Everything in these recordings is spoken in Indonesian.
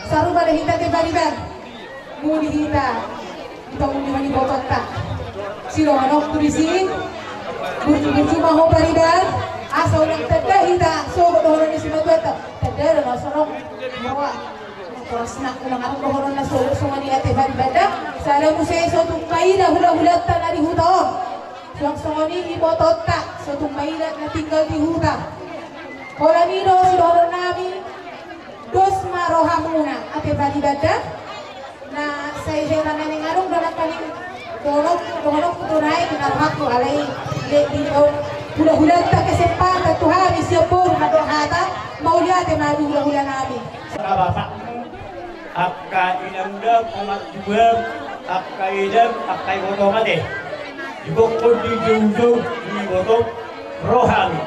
Saru pada hita te bariban muli hita kita muli mani bototta silo anok tulisin burju maho bariban asa ulang tada hita so dohoron ni sinotota tada na sorong mawa terus nak ulang arong dohoron na so mani ate baribada sala musay so tumay na hula-hulat na di huta so mani ibototta so tumay na tinggal di huta kolanino si dohoron nami dos maroha muna ate baribada na sa ihera na ningarong dalam kaling donok tunay kinarhak ko alay dito hula-hulat ta kesempatan Tuhan siapur na dohata maulia ate hula-hula namin bapak akka inamdam amat jual akka idam akka iboto mate ibokod di jauh-jauh di iboto rohani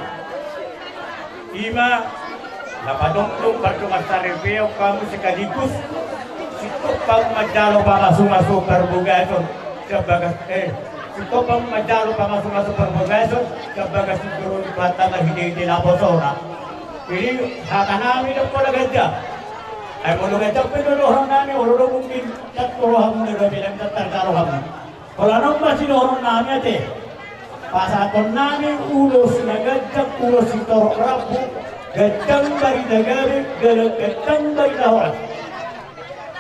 ima napadok-dok bercuma saripeo kamu sekaligus situ kamu majalo masuk perbugason sebagai situ kamu majalo masuk perbugason sebagai siguro di Batam hindi naposora ini hak kami dah pola gajah ay mo gajah pinuluhan namin ulo mungkin tatuluhan mo na bilang tatarkarohan wala nang masinuhan namin ate pasakon namin ulos na gajah ulos ito rabu gajang dari negara gajang dari lawan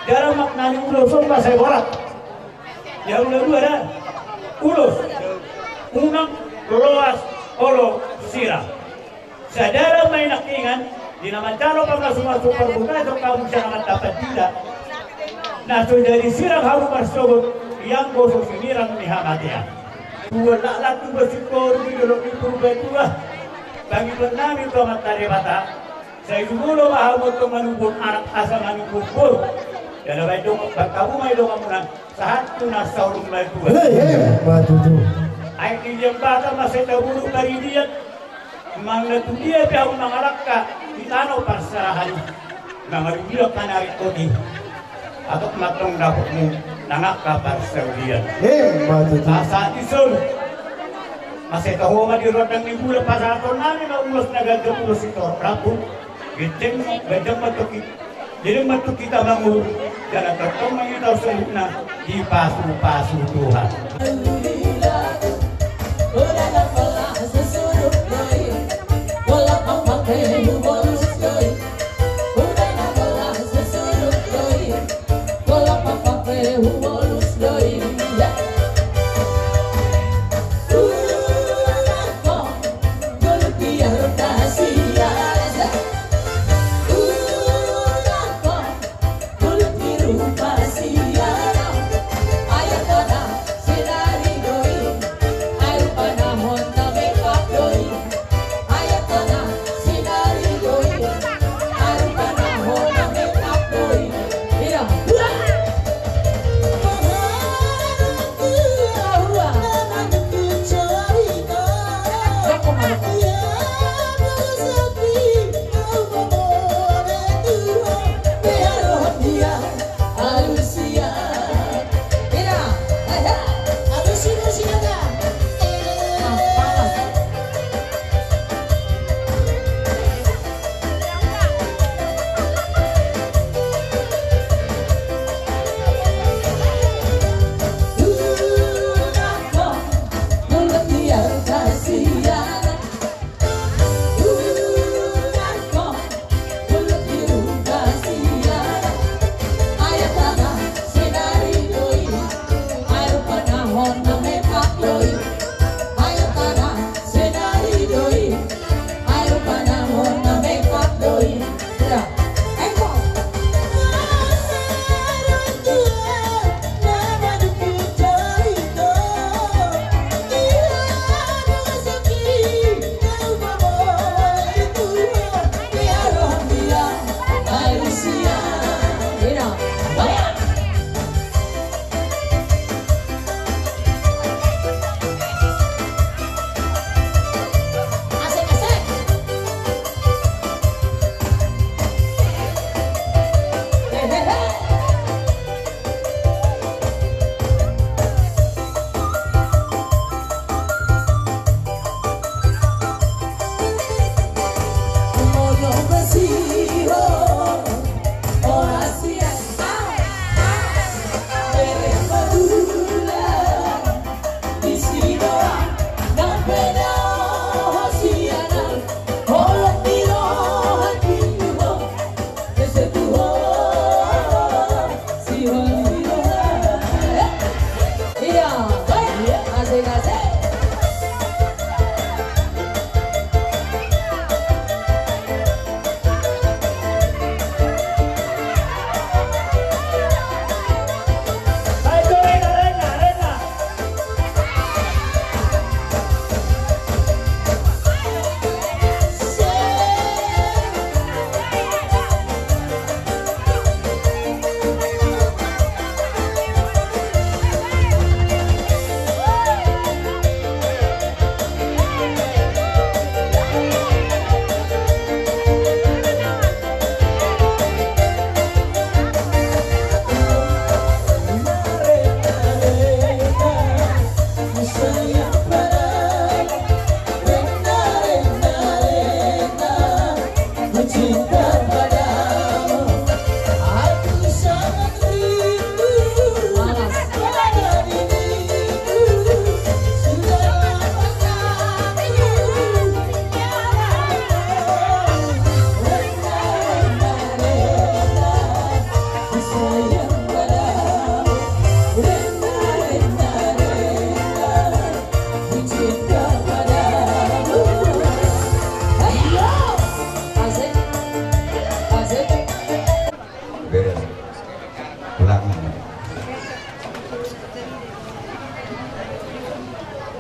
dalam maknanya ulos bahasa barat yang lalu ada ulos unang luas olo sirah sadara may nakingan di naman talo pag masuk perbuka itu kamu jangan dapat tidak nah sudah disirang haru bersogot yang gosok sinirang nihamatian dua laklat tu bersyukur di dalam itu betua bagi namin ito matari bata sa igulo mahamot ito manubon anak asa manubon po dalawa ito pagkabu may ito muna sa hato na sa urong may tuwa ay kiyang bata masitabulo karidiyan mga natuliya piyaw nangarak ka itanaw parsarahan mga rubilak ka narito ni atok matong dapat mo nangaka parsarahan sa isol masih tahu mah di rodang minggu lepas atau nani na ulos na ganda ulos ito rapu gajang matuki jadi matu kita bangun jangan tertong mengitaw sa na di pasu Tuhan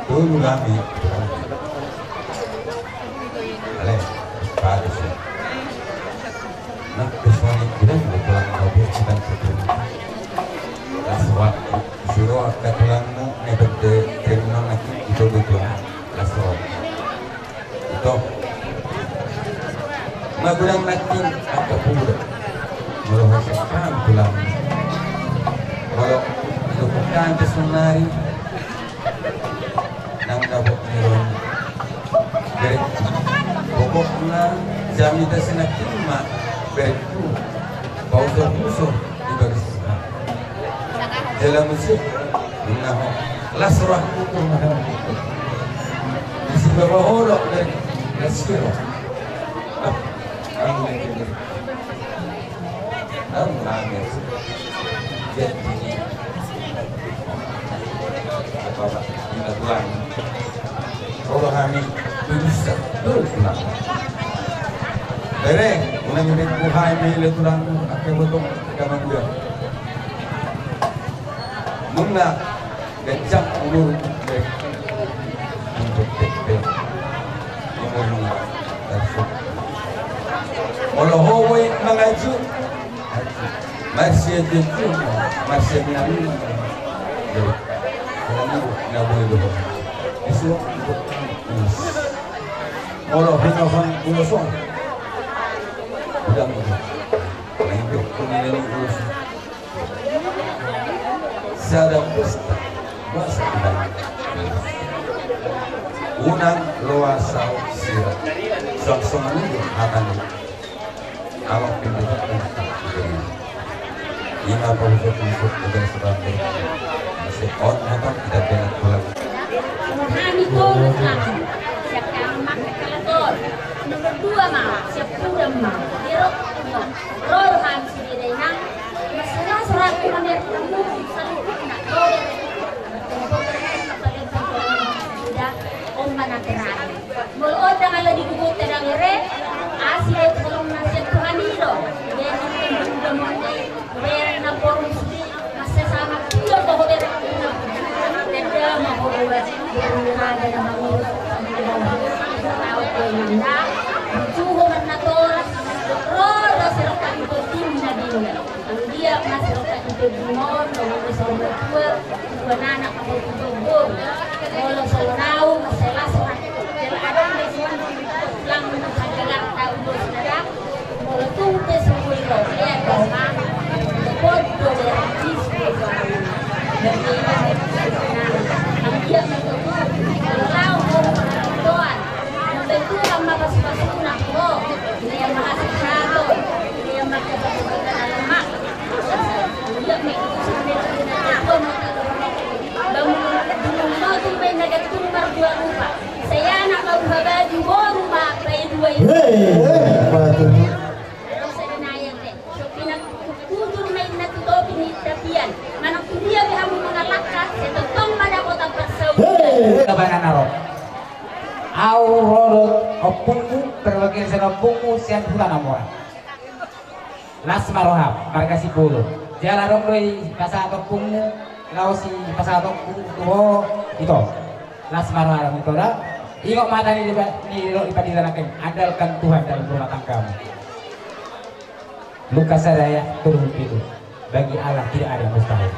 dulu kami ale bagus ya nah kesuali kita juga pulang mobil kita sebelum laswat suruh akan pulang medok de terminal lagi itu tujuan laswat itu magulang lagi agak pemuda kalau sekarang pulang kalau itu bukan kesunari nang dabok niron dari pokoknya jam itu senakin mak berku bausa musuh di baris dalam musik nah lasrah kukur mahal isi bawah horok dari lasiro nangis jadi apa kita pulang kalau kami bisa pulang bere unang ibig buhay may letulang akibutong kamangga muna gajak ulur bek untuk tektek ngomong tersebut walau howe mengaju masih itu masih nabi jadi kalau nggak boleh dulu isu walau hinggapan ulusong udah lanjut penilaian ulusong sadar pesta masa tidak unang loasau sirah sok-sokan itu akan awak pindah lima puluh untuk udah sebagai masih on motor tidak benar pulang kami turun kami siap kami makan keleton nomor 2 mah siap kuda mah dirok roh kami sendiri nang masalah surat kumaner kamu salukut nak roh sudah om mana terai mulai dengan lagi gugut terang ere asli kalau nasib Tuhan itu biar kita mulai biar na forum sini masih sama dia bahwa biar tidak mau buat berada dalam urus tahu penanda cukup bernator roda serta itu tim nadil dia masih serta itu bumor lalu seorang tua anak itu bom kalau seorang masalah seorang jadi ada mesin lang mengajar tahu saudara kalau tuh semua itu dia kan bodoh dari disco dan dia kalau doan membantu sama pas-pasuna ko dia makasih satu dia makasih lemak dia bangun tuh main naga tumbar 2 rupa saya anak mau babaju baru mak bayi 2 itu terus saya nanya teh so pinakujur main natutopi ni tapian manang dia kamu mengalahkan setotong pada kota Persau kabananaro aurorot opungmu perwakil senopungmu sian bulan amora las marohab marga si pulu jala rongroi pasato pungmu lausi pasato tuho itu las marohab itu dah ingok mata ni dipadilanakan andalkan Tuhan dalam rumah tanggamu luka sadaya turun itu bagi Allah tidak ada yang mustahil.